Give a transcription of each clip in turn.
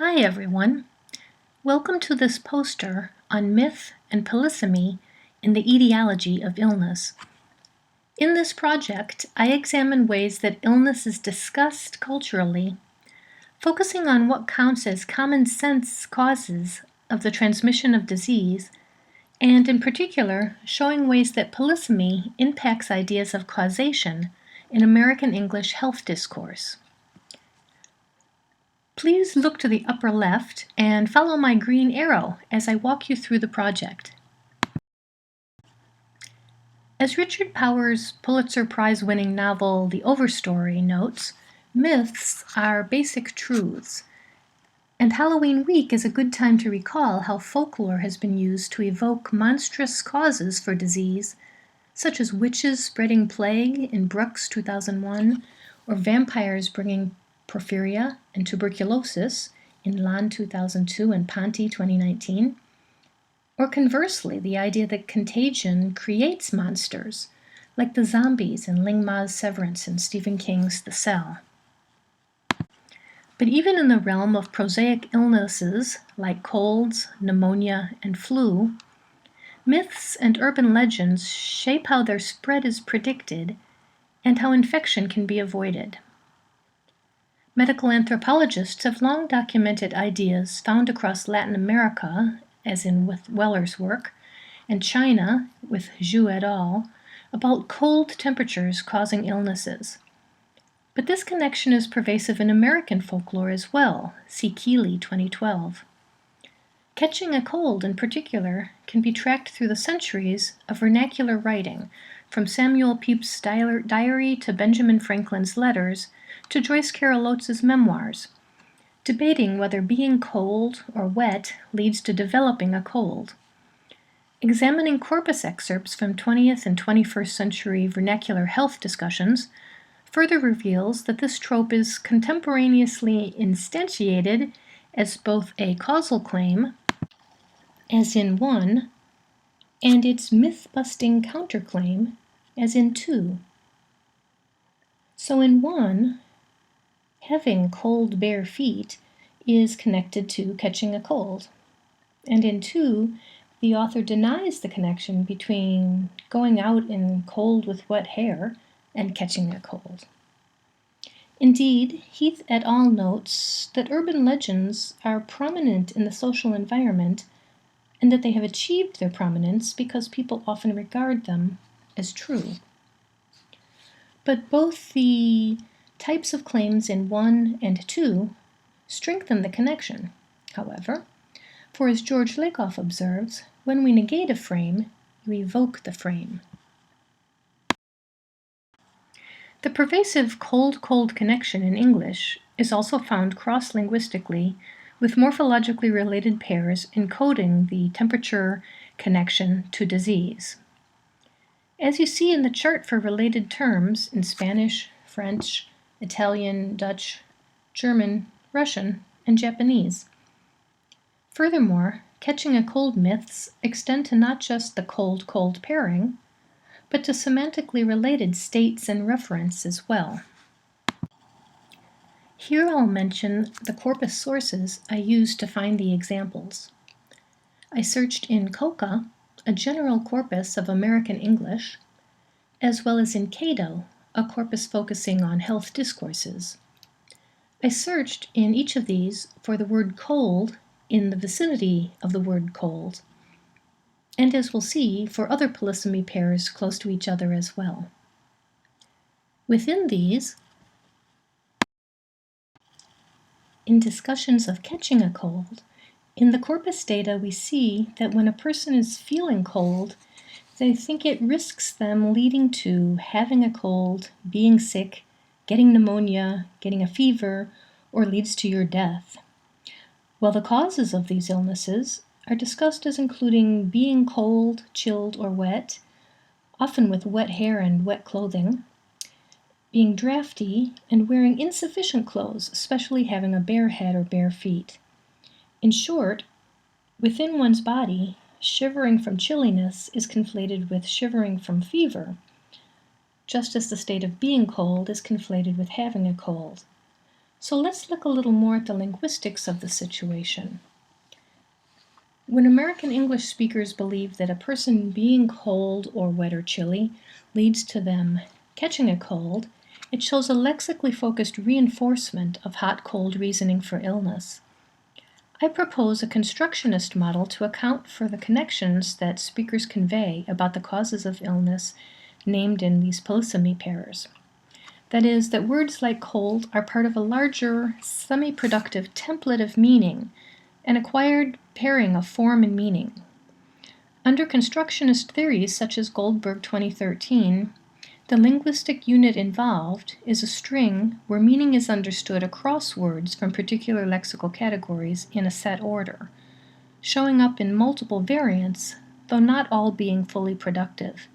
Hi everyone. Welcome to this poster on myth and polysemy in the etiology of illness. In this project, I examine ways that illness is discussed culturally, focusing on what counts as common sense causes of the transmission of disease, and in particular, showing ways that polysemy impacts ideas of causation in American English health discourse. Please look to the upper left and follow my green arrow as I walk you through the project. As Richard Powers' Pulitzer Prize-winning novel The Overstory notes, myths are basic truths, and Halloween week is a good time to recall how folklore has been used to evoke monstrous causes for disease, such as witches spreading plague in Brooks 2001, or vampires bringing porphyria and tuberculosis in Lan 2002 and Ponte 2019, or conversely, the idea that contagion creates monsters, like the zombies in Ling Ma's Severance and Stephen King's The Cell. But even in the realm of prosaic illnesses like colds, pneumonia, and flu, myths and urban legends shape how their spread is predicted and how infection can be avoided. Medical anthropologists have long documented ideas found across Latin America, as in with Weller's work, and China, with Zhu et al., about cold temperatures causing illnesses. But this connection is pervasive in American folklore as well, see Keeley 2012. Catching a cold, in particular, can be tracked through the centuries of vernacular writing, from Samuel Pepys' diary to Benjamin Franklin's letters, to Joyce Carol Oates' memoirs, debating whether being cold or wet leads to developing a cold. Examining corpus excerpts from 20th and 21st century vernacular health discussions further reveals that this trope is contemporaneously instantiated as both a causal claim, as in 1, and its myth-busting counterclaim, as in 2. So in 1, having cold bare feet is connected to catching a cold. And in 2, the author denies the connection between going out in cold with wet hair and catching a cold. Indeed, Heath et al. Notes that urban legends are prominent in the social environment and that they have achieved their prominence because people often regard them as true. But both the types of claims in 1 and 2 strengthen the connection, however, for as George Lakoff observes, when we negate a frame, we evoke the frame. The pervasive cold-cold connection in English is also found cross-linguistically with morphologically related pairs encoding the temperature connection to disease. As you see in the chart for related terms in Spanish, French, Italian, Dutch, German, Russian, and Japanese. Furthermore, catching a cold myths extend to not just the cold-cold pairing, but to semantically related states and referents as well. Here I'll mention the corpus sources I used to find the examples. I searched in COCA, a general corpus of American English, as well as in Cato, a corpus focusing on health discourses. I searched in each of these for the word cold in the vicinity of the word cold, and as we'll see, for other polysemy pairs close to each other as well. Within these, in discussions of catching a cold, in the corpus data we see that when a person is feeling cold, they think it risks them leading to having a cold, being sick, getting pneumonia, getting a fever, or leads to your death. While the causes of these illnesses are discussed as including being cold, chilled, or wet, often with wet hair and wet clothing, being drafty, and wearing insufficient clothes, especially having a bare head or bare feet. In short, within one's body, shivering from chilliness is conflated with shivering from fever, just as the state of being cold is conflated with having a cold. So let's look a little more at the linguistics of the situation. When American English speakers believe that a person being cold or wet or chilly leads to them catching a cold, it shows a lexically focused reinforcement of hot-cold reasoning for illness. I propose a constructionist model to account for the connections that speakers convey about the causes of illness named in these polysemy pairs. That is, that words like cold are part of a larger, semi-productive template of meaning, an acquired pairing of form and meaning. Under constructionist theories such as Goldberg 2013, the linguistic unit involved is a string where meaning is understood across words from particular lexical categories in a set order, showing up in multiple variants, though not all being fully productive.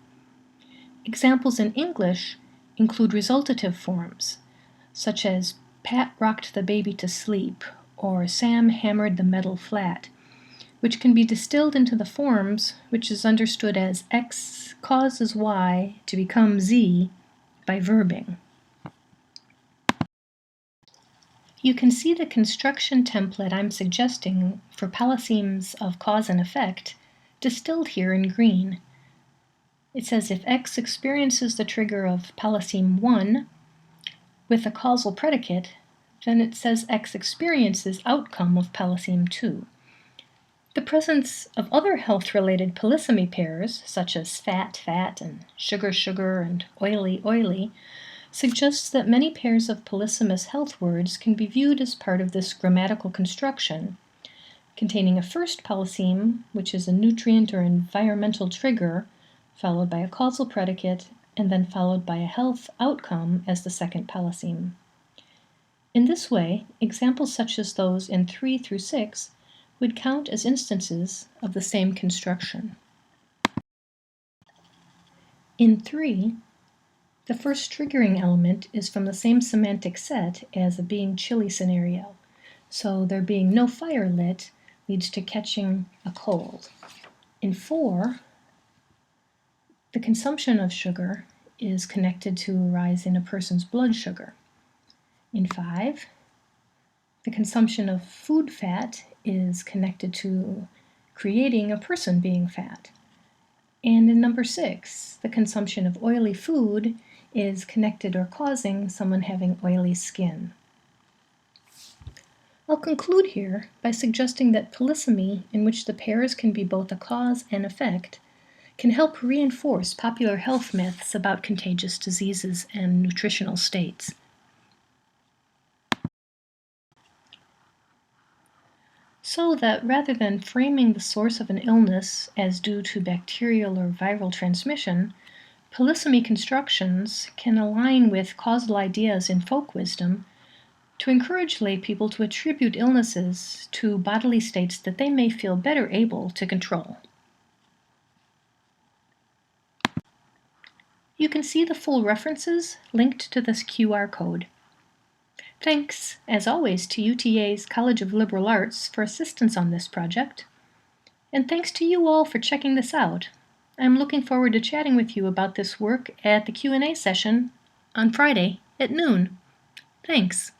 Examples in English include resultative forms, such as Pat rocked the baby to sleep, or Sam hammered the metal flat, which can be distilled into the forms which is understood as X causes Y to become Z by verbing. You can see the construction template I'm suggesting for polysemes of cause and effect distilled here in green. It says if X experiences the trigger of polyseme 1 with a causal predicate, then it says X experiences outcome of polyseme 2. The presence of other health-related polysemy pairs, such as fat, fat, and sugar, sugar, and oily, oily, suggests that many pairs of polysemous health words can be viewed as part of this grammatical construction, containing a first polyseme, which is a nutrient or environmental trigger, followed by a causal predicate, and then followed by a health outcome as the second polyseme. In this way, examples such as those in 3 through 6 would count as instances of the same construction. In 3, the first triggering element is from the same semantic set as a being chilly scenario, so there being no fire lit leads to catching a cold. In 4, the consumption of sugar is connected to a rise in a person's blood sugar. In 5, the consumption of food fat is connected to creating a person being fat. And in number 6, the consumption of oily food is connected or causing someone having oily skin. I'll conclude here by suggesting that polysemy, in which the pairs can be both a cause and effect, can help reinforce popular health myths about contagious diseases and nutritional states. So that rather than framing the source of an illness as due to bacterial or viral transmission, polysemy constructions can align with causal ideas in folk wisdom to encourage lay people to attribute illnesses to bodily states that they may feel better able to control. You can see the full references linked to this QR code. Thanks, as always, to UTA's College of Liberal Arts for assistance on this project. And thanks to you all for checking this out. I'm looking forward to chatting with you about this work at the Q&A session on Friday at noon. Thanks.